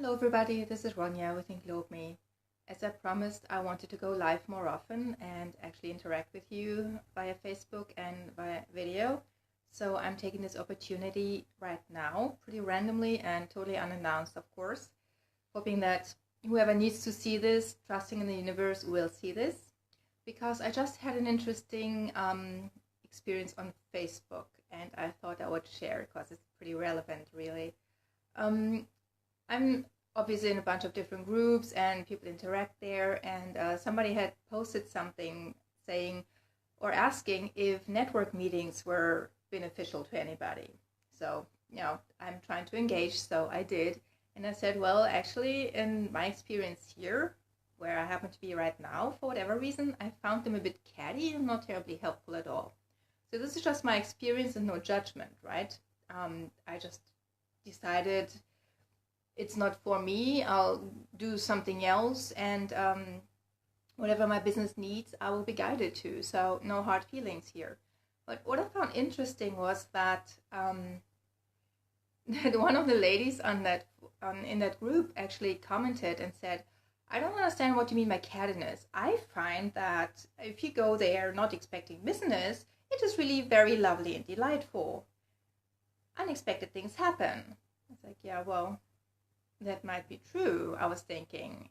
Hello everybody, this is Ronja with EnglobeMe. As I promised, I wanted to go live more often and actually interact with you via Facebook and via video. So I'm taking this opportunity right now, pretty randomly and totally unannounced, of course, hoping that whoever needs to see this, trusting in the universe, will see this. Because I just had an interesting experience on Facebook and I thought I would share because it's pretty relevant, really. I'm obviously in a bunch of different groups and people interact there, and somebody had posted something saying or asking if network meetings were beneficial to anybody. So, I'm trying to engage, so I did. And I said, well, actually, in my experience here, where I happen to be right now, for whatever reason, I found them a bit catty and not terribly helpful at all. So this is just my experience and no judgment, right? I just decided it's not for me. I'll do something else, and whatever my business needs, I will be guided to. So no hard feelings here. But what I found interesting was that that one of the ladies in that group actually commented and said, "I don't understand what you mean by cattiness. I find that if you go there not expecting business, it is really very lovely and delightful. Unexpected things happen." It's like, yeah, well, that might be true, I was thinking.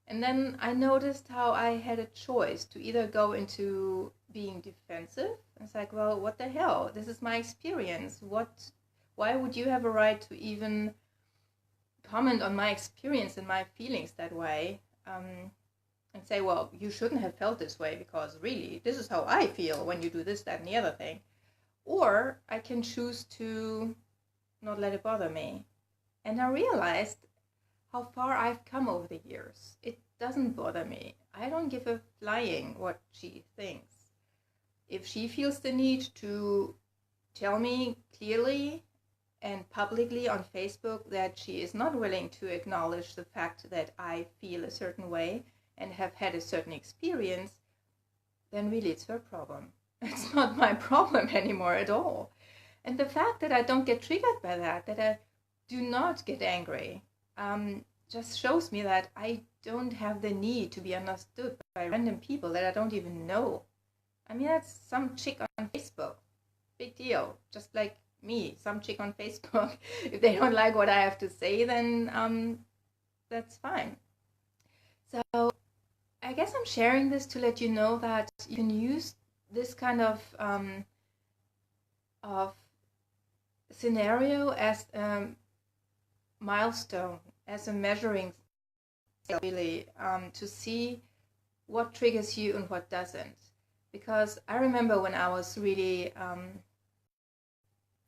And then I noticed how I had a choice to either go into being defensive. It's like, well, what the hell? This is my experience. Why would you have a right to even comment on my experience and my feelings that way? And say, well, you shouldn't have felt this way because really, this is how I feel when you do this, that, and the other thing. Or I can choose to not let it bother me. And I realized how far I've come over the years. It doesn't bother me. I don't give a flying what she thinks. If she feels the need to tell me clearly and publicly on Facebook that she is not willing to acknowledge the fact that I feel a certain way and have had a certain experience, then really it's her problem. It's not my problem anymore at all. And the fact that I don't get triggered by that I do not get angry, just shows me that I don't have the need to be understood by random people that I don't even know. I mean, that's some chick on Facebook. Big deal. Just like me, some chick on Facebook. If they don't like what I have to say, then that's fine. So I guess I'm sharing this to let you know that you can use this kind of scenario as milestone, as a measuring scale, really, to see what triggers you and what doesn't. Because I remember when I was really,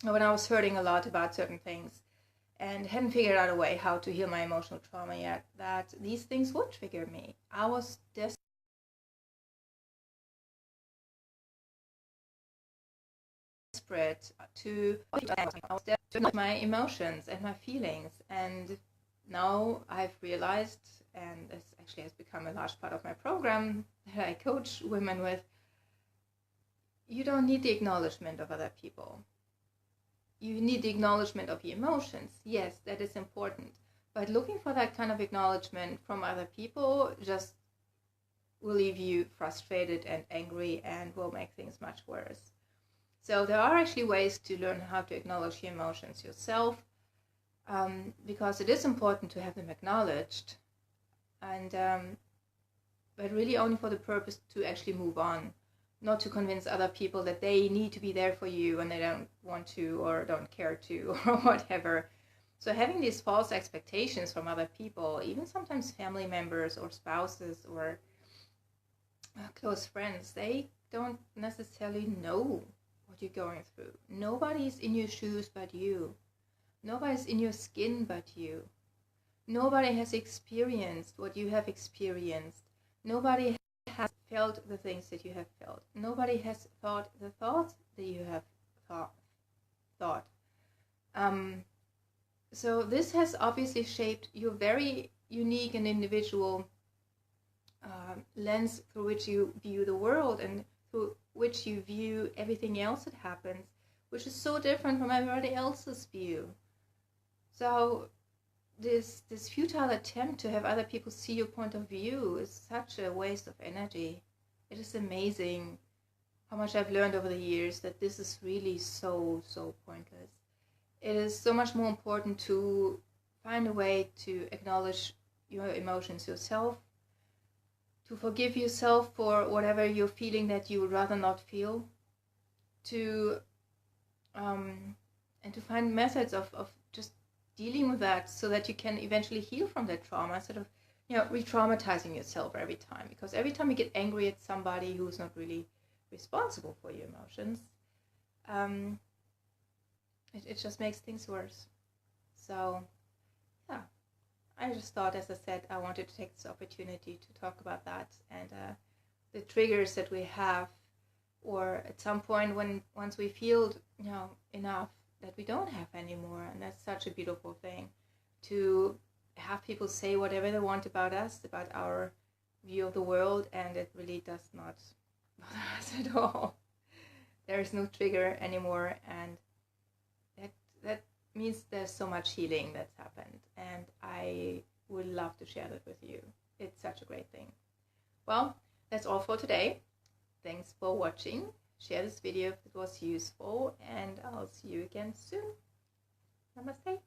when I was hurting a lot about certain things and hadn't figured out a way how to heal my emotional trauma yet, that these things would trigger me. I was desperate to my emotions and my feelings, and now I've realized, and this actually has become a large part of my program that I coach women with, you don't need the acknowledgement of other people. You need the acknowledgement of your emotions. Yes, that is important, but looking for that kind of acknowledgement from other people just will leave you frustrated and angry and will make things much worse. So there are actually ways to learn how to acknowledge your emotions yourself, because it is important to have them acknowledged, and but really only for the purpose to actually move on, not to convince other people that they need to be there for you when they don't want to or don't care to or whatever. So having these false expectations from other people, even sometimes family members or spouses or close friends, they don't necessarily know what you're going through. Nobody's in your shoes but you. Nobody's in your skin but you. Nobody has experienced what you have experienced. Nobody has felt the things that you have felt. Nobody has thought the thoughts that you have thought. So this has obviously shaped your very unique and individual lens through which you view the world and through which you view everything else that happens, which is so different from everybody else's view. So this futile attempt to have other people see your point of view is such a waste of energy. It is amazing how much I've learned over the years that this is really so pointless. It is so much more important to find a way to acknowledge your emotions yourself, to forgive yourself for whatever you're feeling that you would rather not feel, to and to find methods of just dealing with that so that you can eventually heal from that trauma instead of, you know, re-traumatizing yourself every time. Because every time you get angry at somebody who's not really responsible for your emotions, it just makes things worse. So yeah, I just thought, as I said, I wanted to take this opportunity to talk about that and the triggers that we have, or at some point when once we feel, you know, enough, that we don't have anymore. And that's such a beautiful thing, to have people say whatever they want about us, about our view of the world, and it really does not bother us at all. There is no trigger anymore, and that means there's so much healing that's happened, and I would love to share that with you. It's such a great thing. Well, that's all for today. Thanks for watching. Share this video if it was useful, and I'll see you again soon. Namaste.